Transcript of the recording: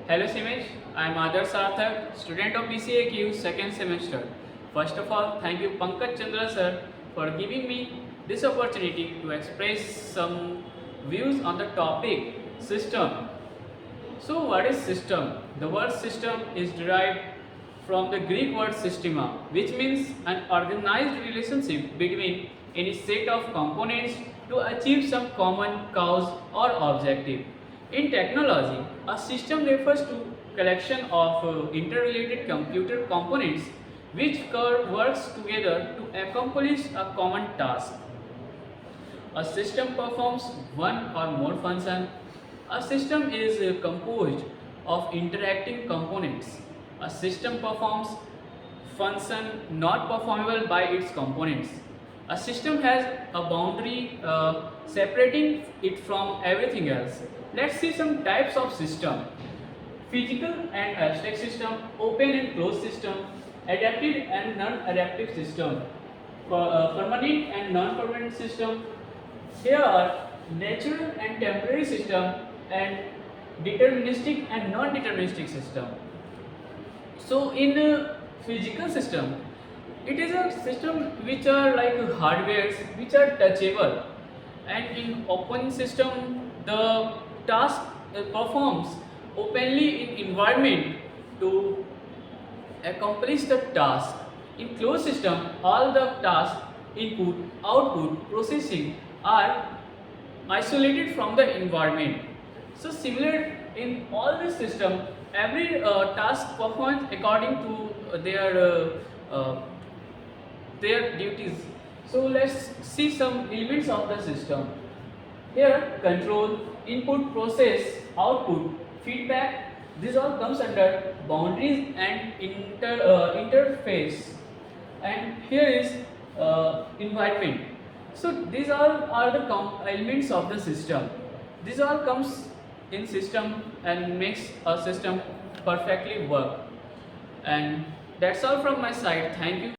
Hello CIMAGE, I am Adarsh Sarthak, student of BCA Course second semester. First of all, thank you Pankaj Chandra sir for giving me this opportunity to express some views on the topic system. So what is system? The word system is derived from the Greek word systema, which means an organized relationship between any set of components to achieve some common cause or objective. In technology, a system refers to collection of interrelated computer components which works together to accomplish a common task. A system performs one or more functions. A system is composed of interacting components. A system performs function not performable by its components. A system has a boundary separating it from everything else. Let's see some types of system. Physical and abstract system, open and closed system, adaptive and non-adaptive system, permanent and non-permanent system. Here are natural and temporary system and deterministic and non-deterministic system. So in a physical system, it is a system which are like hardwares which are touchable, and in open system the task performs openly in environment to accomplish the task. In closed system, all the task input, output, processing are isolated from the environment. So similar in all this system, every task performs according to their duties. So let's see some elements of the system. Here control, input, process, output, feedback, this all comes under boundaries and interface. And here is environment. So these all are the elements of the system. This all comes in system and makes a system perfectly work. And that's all from my side. Thank you.